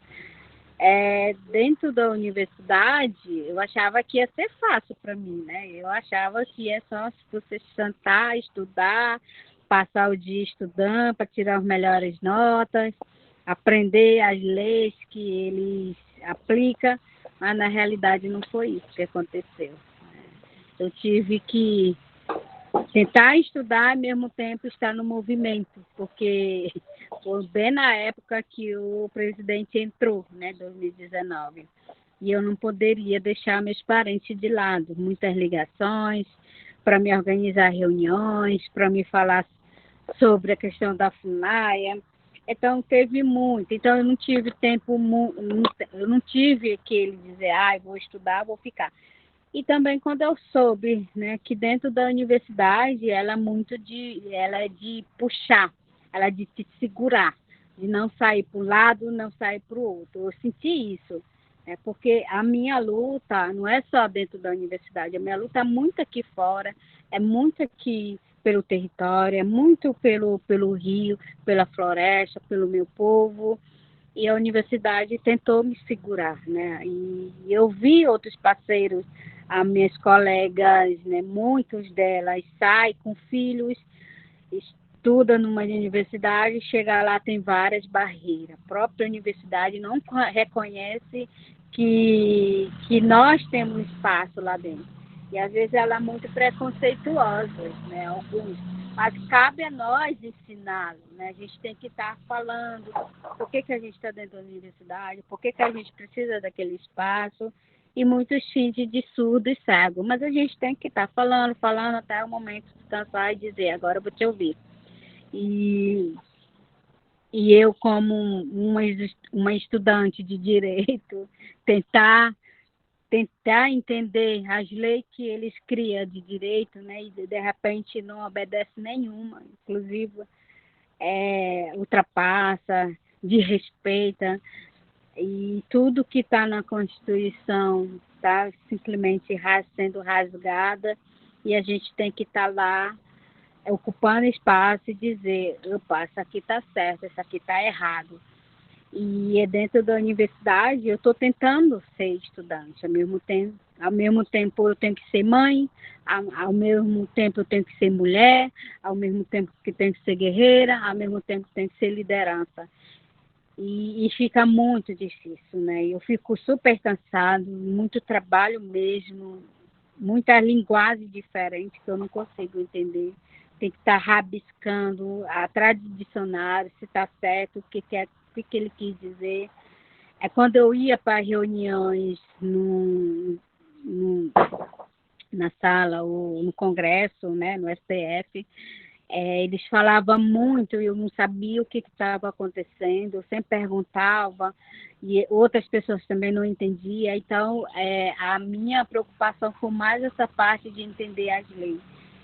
Dentro da universidade, eu achava que ia ser fácil para mim, né? Eu achava que é só você sentar, estudar, passar o dia estudando para tirar as melhores notas, aprender as leis que eles aplicam, mas na realidade não foi isso que aconteceu. Eu tive que tentar estudar e, ao mesmo tempo, estar no movimento, porque foi bem na época que o presidente entrou, né, 2019, e eu não poderia deixar meus parentes de lado. Muitas ligações para me organizar reuniões, para me falar sobre a questão da FUNAI. Então, teve muito. Então, eu não tive tempo, eu não tive aquele dizer, vou estudar, vou ficar. E também quando eu soube, né, que dentro da universidade ela é de puxar, ela é de te segurar, de não sair para um lado, não sair para o outro. Eu senti isso, porque a minha luta não é só dentro da universidade, a minha luta é muito aqui fora, é muito aqui pelo território, é muito pelo rio, pela floresta, pelo meu povo. E a universidade tentou me segurar, né? E eu vi outros parceiros, as minhas colegas, né, muitos delas saem com filhos, estudam numa universidade, chega lá tem várias barreiras. A própria universidade não reconhece que nós temos espaço lá dentro. E às vezes ela é muito preconceituosa, né, alguns. Mas cabe a nós ensiná-lo, né? A gente tem que estar falando por que a gente está dentro da universidade, por que a gente precisa daquele espaço, e muitos fingem de surdo e cego. Mas a gente tem que estar falando até o momento de descansar e dizer, agora eu vou te ouvir. E eu, como uma estudante de direito, tentar tentar entender as leis que eles criam de direito, né, e de repente não obedece nenhuma, inclusive ultrapassa, desrespeita, e tudo que está na Constituição está simplesmente sendo rasgada, e a gente tem que estar lá ocupando espaço e dizer, opa, isso aqui está certo, isso aqui está errado. E dentro da universidade eu estou tentando ser estudante, ao mesmo tempo eu tenho que ser mãe, ao mesmo tempo eu tenho que ser mulher, ao mesmo tempo que tenho que ser guerreira, ao mesmo tempo que tenho que ser liderança. E fica muito difícil, né? Eu fico super cansado, muito trabalho mesmo, muita linguagem diferente que eu não consigo entender. Tem que estar rabiscando atrás de dicionário, se está certo, o que ele quis dizer. Quando eu ia para reuniões na sala ou no congresso, né, no STF, eles falavam muito e eu não sabia o que estava acontecendo, eu sempre perguntava e outras pessoas também não entendiam. Então, a minha preocupação foi mais essa parte de entender as leis.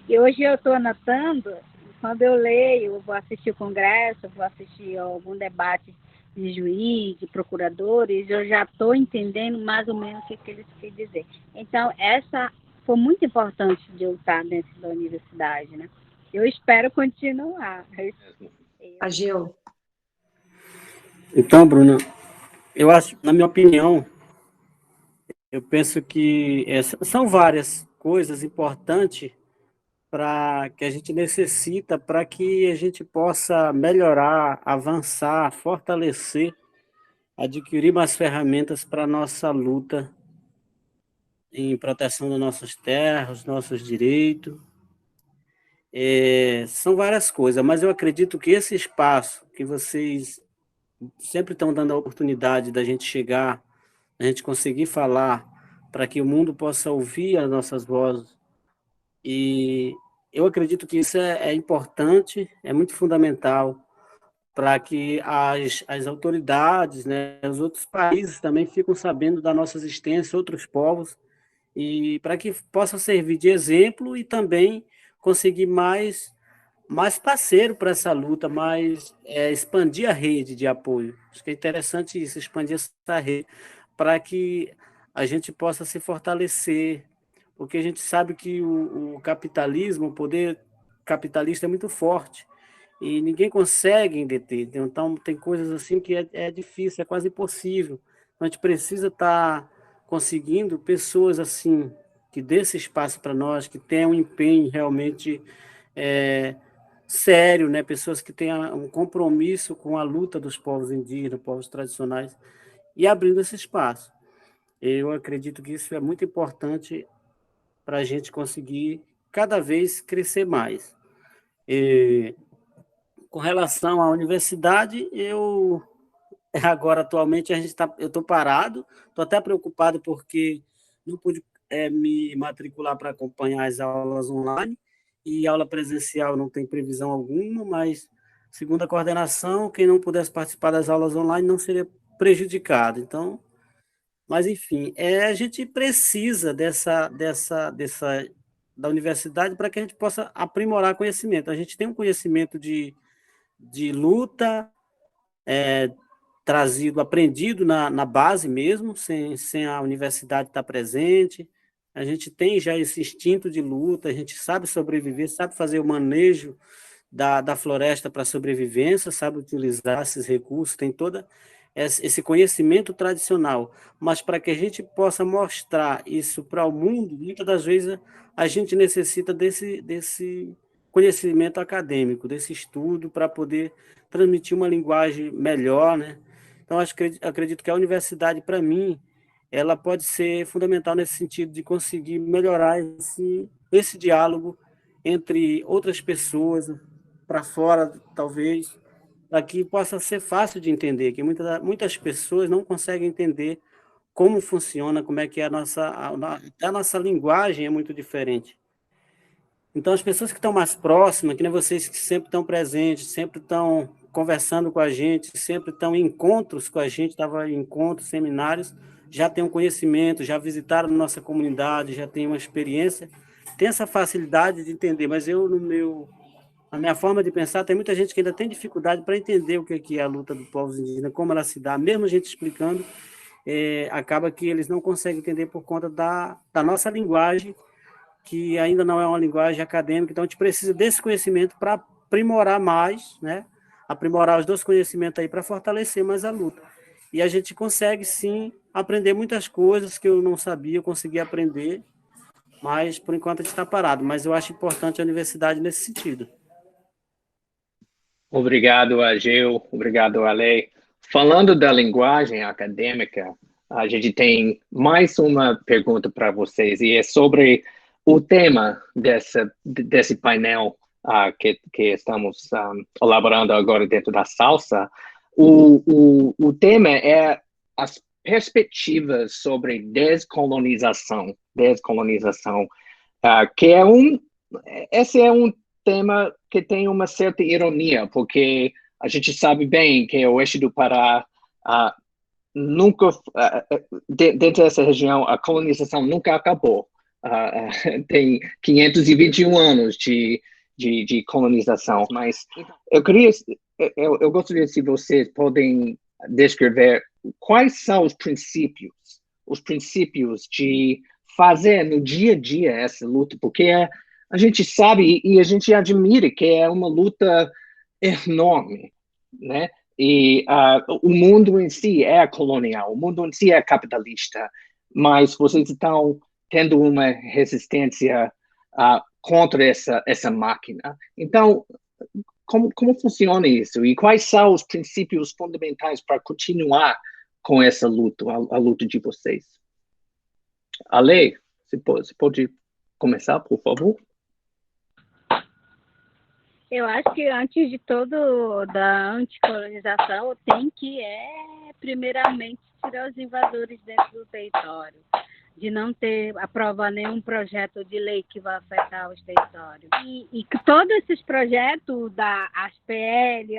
E hoje eu estou anotando, quando eu leio, eu vou assistir o congresso, eu vou assistir algum debate de juiz, de procuradores, eu já estou entendendo mais ou menos o que eles querem dizer. Então, essa foi muito importante de eu estar dentro da universidade, né? Eu espero continuar. Ageu. Então, Bruna, eu acho, na minha opinião, eu penso que são várias coisas importantes que a gente necessita para que a gente possa melhorar, avançar, fortalecer, adquirir mais ferramentas para a nossa luta em proteção das nossas terras, nossos direitos. São várias coisas, mas eu acredito que esse espaço que vocês sempre estão dando a oportunidade da gente chegar, a gente conseguir falar, para que o mundo possa ouvir as nossas vozes. E eu acredito que isso é importante, é muito fundamental para que as autoridades, né, os outros países também fiquem sabendo da nossa existência, outros povos, e para que possa servir de exemplo e também conseguir mais parceiro para essa luta, expandir a rede de apoio. Acho que é interessante isso, expandir essa rede, para que a gente possa se fortalecer, porque a gente sabe que o capitalismo, o poder capitalista é muito forte, e ninguém consegue deter. Então, tem coisas assim que é difícil, é quase impossível. Então, a gente precisa estar conseguindo pessoas assim, que dê esse espaço para nós, que tenham um empenho realmente sério, né? Pessoas que tenham um compromisso com a luta dos povos indígenas, povos tradicionais, e abrindo esse espaço. Eu acredito que isso é muito importante para a gente conseguir cada vez crescer mais. Com relação à universidade, agora atualmente eu estou parado, estou até preocupado porque não pude me matricular para acompanhar as aulas online, e aula presencial não tem previsão alguma, mas segundo a coordenação, quem não pudesse participar das aulas online não seria prejudicado. Então, mas enfim, a gente precisa da universidade para que a gente possa aprimorar conhecimento. A gente tem um conhecimento de luta, aprendido na base mesmo, sem a universidade estar presente. A gente tem já esse instinto de luta, a gente sabe sobreviver, sabe fazer o manejo da floresta para sobrevivência, sabe utilizar esses recursos, tem todo esse conhecimento tradicional. Mas para que a gente possa mostrar isso para o mundo, muitas das vezes a gente necessita desse conhecimento acadêmico, desse estudo, para poder transmitir uma linguagem melhor, né? Então, acredito que a universidade, para mim, ela pode ser fundamental nesse sentido de conseguir melhorar esse diálogo entre outras pessoas, para fora, talvez, para que possa ser fácil de entender, que muitas pessoas não conseguem entender como funciona, como é que é a nossa linguagem é muito diferente. Então, as pessoas que estão mais próximas, que nem vocês que sempre estão presentes, sempre estão conversando com a gente, sempre estão em encontros com a gente, estava em encontros, seminários, já têm um conhecimento, já visitaram nossa comunidade, já têm uma experiência, tem essa facilidade de entender, mas na minha forma de pensar, tem muita gente que ainda tem dificuldade para entender o que é a luta dos povos indígenas, como ela se dá, mesmo a gente explicando, acaba que eles não conseguem entender por conta da nossa linguagem, que ainda não é uma linguagem acadêmica, então a gente precisa desse conhecimento para aprimorar mais, né? Aprimorar os dois conhecimentos aí para fortalecer mais a luta. E a gente consegue, sim, aprender muitas coisas que eu não sabia, eu consegui aprender, mas por enquanto a gente está parado. Mas eu acho importante a universidade nesse sentido. Obrigado, Ageu. Obrigado, Ale. Falando da linguagem acadêmica, a gente tem mais uma pergunta para vocês, e é sobre o tema desse painel que estamos elaborando agora dentro da Salsa. O tema é as perspectivas sobre descolonização, que esse é um tema que tem uma certa ironia, porque a gente sabe bem que o Oeste do Pará nunca, dentro dessa região, a colonização nunca acabou. Tem 521 anos de colonização, mas eu gostaria se vocês podem descrever quais são os princípios de fazer no dia a dia essa luta, porque a gente sabe e a gente admira que é uma luta enorme, né? E o mundo em si é colonial, o mundo em si é capitalista, mas vocês estão tendo uma resistência contra essa máquina. Então, como funciona isso? E quais são os princípios fundamentais para continuar com essa luta, a luta de vocês? Ale, você pode começar, por favor? Eu acho que antes de tudo da anticolonização tem que primeiramente tirar os invasores dentro do território, de não aprovar nenhum projeto de lei que vai afetar os territórios. E que todos esses projetos da ASPL,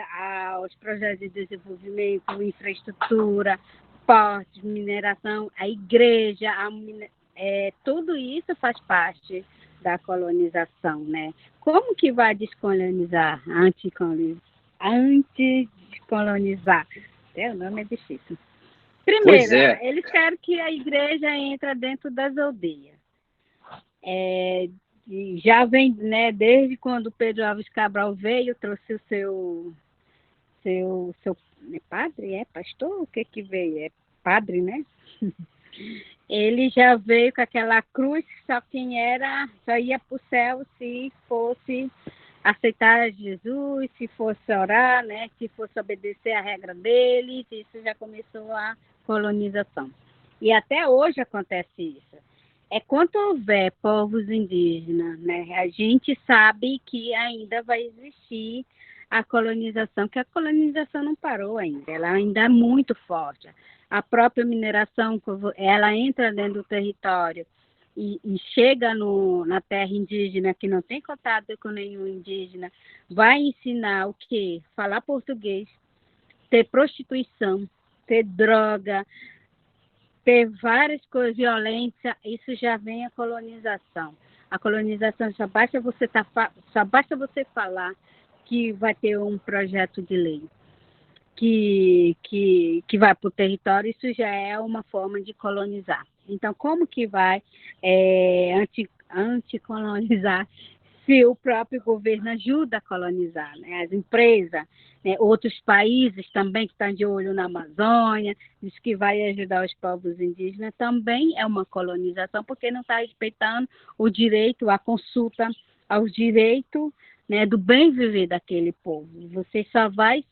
os projetos de desenvolvimento, infraestrutura, portos, mineração, a igreja, tudo isso faz parte da colonização, né? Como que vai descolonizar, anticolonizar? O nome é difícil. Primeiro, eles querem que a igreja entre dentro das aldeias. Já vem, né, desde quando Pedro Álvares Cabral veio, trouxe o seu padre, pastor? O que veio? É padre, né? Ele já veio com aquela cruz, só ia para o céu se fosse aceitar Jesus, se fosse orar, né? Se fosse obedecer a regra deles, isso já começou a colonização. E até hoje acontece isso. Quando houver povos indígenas, né? A gente sabe que ainda vai existir a colonização, que a colonização não parou ainda, ela ainda é muito forte. A própria mineração, ela entra dentro do território e chega na terra indígena, que não tem contato com nenhum indígena, vai ensinar o quê? Falar português, ter prostituição, ter droga, ter várias coisas, violência, isso já vem a colonização. A colonização só basta você falar que vai ter um projeto de lei que vai para o território, isso já é uma forma de colonizar. Então, como que vai anticolonizar se o próprio governo ajuda a colonizar, né? As empresas, né? Outros países também que estão de olho na Amazônia, diz que vai ajudar os povos indígenas, também é uma colonização, porque não está respeitando o direito à consulta, aos direitos, né, do bem viver daquele povo. Você só vai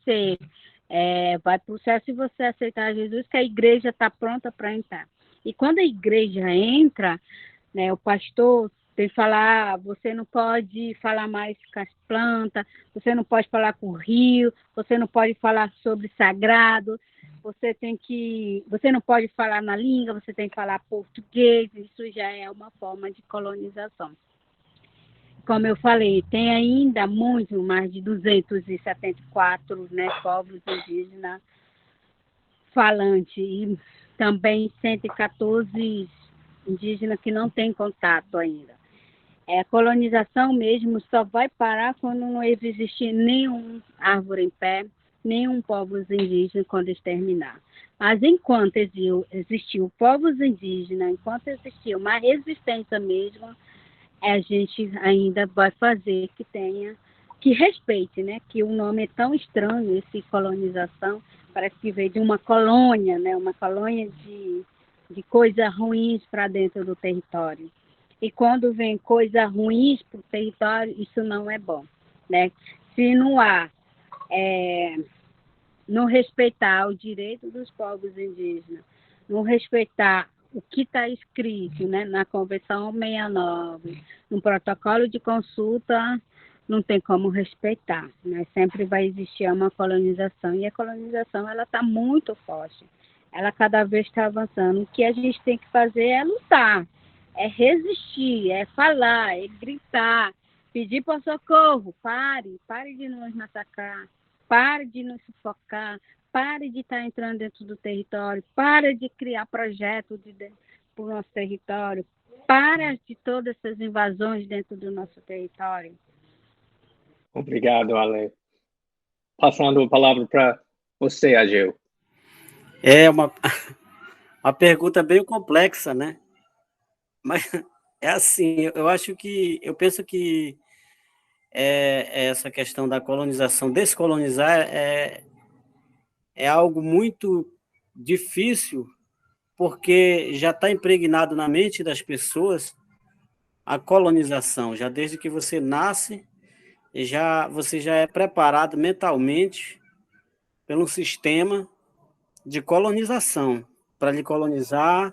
vai para o céu se você aceitar Jesus, que a igreja está pronta para entrar. E quando a igreja entra, né, o pastor tem que falar, você não pode falar mais com as plantas, você não pode falar com o rio, você não pode falar sobre sagrado, você não pode falar na língua, você tem que falar português, isso já é uma forma de colonização. Como eu falei, tem ainda muito mais de 274, né, povos indígenas falantes. E também 114 indígenas que não têm contato ainda. A colonização mesmo só vai parar quando não existir nenhum árvore em pé, nenhum povo indígena quando exterminar. Mas enquanto existiu povos indígenas, enquanto existia uma resistência mesmo, a gente ainda vai fazer que tenha, que respeite, né? Que o nome é tão estranho, esse colonização, parece que veio de uma colônia, né? Uma colônia de coisas ruins para dentro do território. E quando vem coisas ruins para o território, isso não é bom, né? Se não há não respeitar o direito dos povos indígenas, não respeitar o que está escrito, né, na Convenção 69, no protocolo de consulta, não tem como respeitar, né? Sempre vai existir uma colonização, e a colonização ela está muito forte, ela cada vez está avançando. O que a gente tem que fazer é lutar, é resistir, é falar, é gritar, pedir por socorro, pare de nos massacrar, pare de nos sufocar, pare de estar entrando dentro do território, pare de criar projetos para o nosso território, para de todas essas invasões dentro do nosso território. Obrigado, Ale. Passando a palavra para você, Ageu. É uma pergunta bem complexa, né? Mas é assim, eu penso que essa questão da colonização, descolonizar é algo muito difícil, porque já está impregnado na mente das pessoas a colonização, já desde que você nasce, você já é preparado mentalmente pelo sistema de colonização, para lhe colonizar,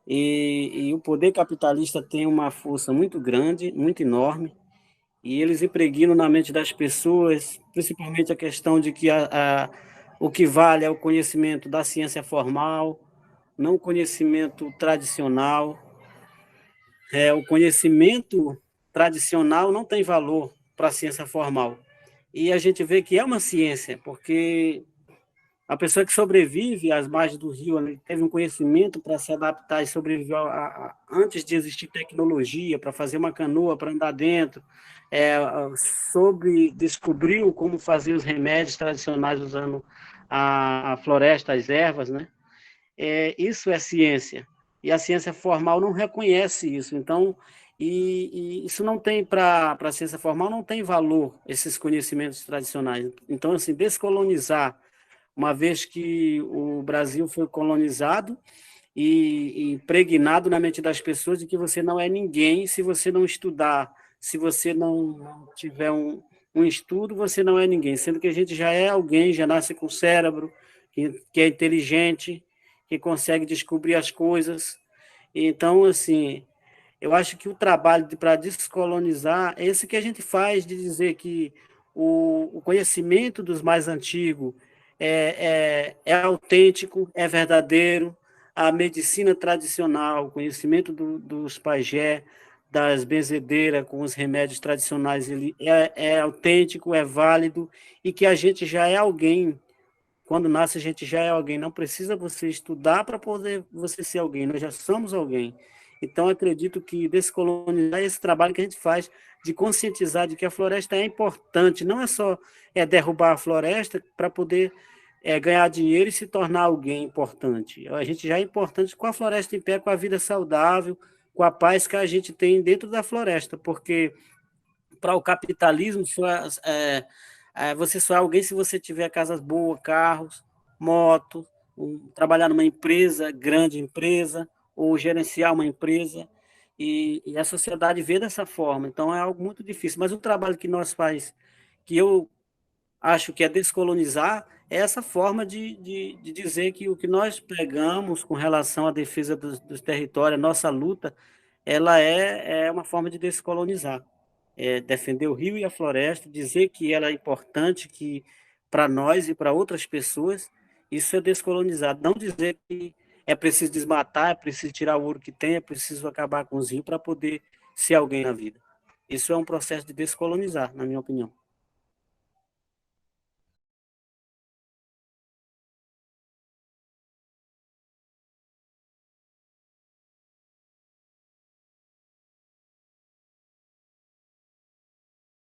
e o poder capitalista tem uma força muito grande, muito enorme, e eles impregnam na mente das pessoas, principalmente a questão de que o que vale é o conhecimento da ciência formal, não o conhecimento tradicional. O conhecimento tradicional não tem valor para a ciência formal. E a gente vê que é uma ciência, porque a pessoa que sobrevive às margens do rio, né, teve um conhecimento para se adaptar e sobreviveu antes de existir tecnologia, para fazer uma canoa, para andar dentro, descobriu como fazer os remédios tradicionais usando a floresta, as ervas, né? Isso é ciência. E a ciência formal não reconhece isso. Então, e isso não tem, para a ciência formal, não tem valor, esses conhecimentos tradicionais. Então, assim, descolonizar, uma vez que o Brasil foi colonizado e impregnado na mente das pessoas de que você não é ninguém se você não estudar, se você não tiver um estudo, você não é ninguém, sendo que a gente já é alguém, já nasce com cérebro, que é inteligente, que consegue descobrir as coisas. Então, assim, eu acho que o trabalho para descolonizar é esse que a gente faz, de dizer que o conhecimento dos mais antigos é autêntico, é verdadeiro, a medicina tradicional, o conhecimento dos pajé, das benzedeiras com os remédios tradicionais, ele é autêntico, é válido, e que a gente já é alguém. Quando nasce, a gente já é alguém. Não precisa você estudar para poder você ser alguém. Nós já somos alguém. Então, acredito que descolonizar é esse trabalho que a gente faz de conscientizar de que a floresta é importante. Não é só derrubar a floresta para poder ganhar dinheiro e se tornar alguém importante. A gente já é importante com a floresta em pé, com a vida saudável, com a paz que a gente tem dentro da floresta. Porque para o capitalismo, você só é alguém se você tiver casas boas, carros, moto, trabalhar numa empresa, grande empresa, ou gerenciar uma empresa, e a sociedade vê dessa forma. Então, é algo muito difícil. Mas o trabalho que nós faz, que eu acho que é descolonizar, é essa forma de dizer que o que nós pregamos com relação à defesa dos territórios, a nossa luta, ela é uma forma de descolonizar. Defender o rio e a floresta, dizer que ela é importante, que para nós e para outras pessoas, isso é descolonizar. Não dizer que é preciso desmatar, é preciso tirar o ouro que tem, é preciso acabar com os rios para poder ser alguém na vida. Isso é um processo de descolonizar, na minha opinião.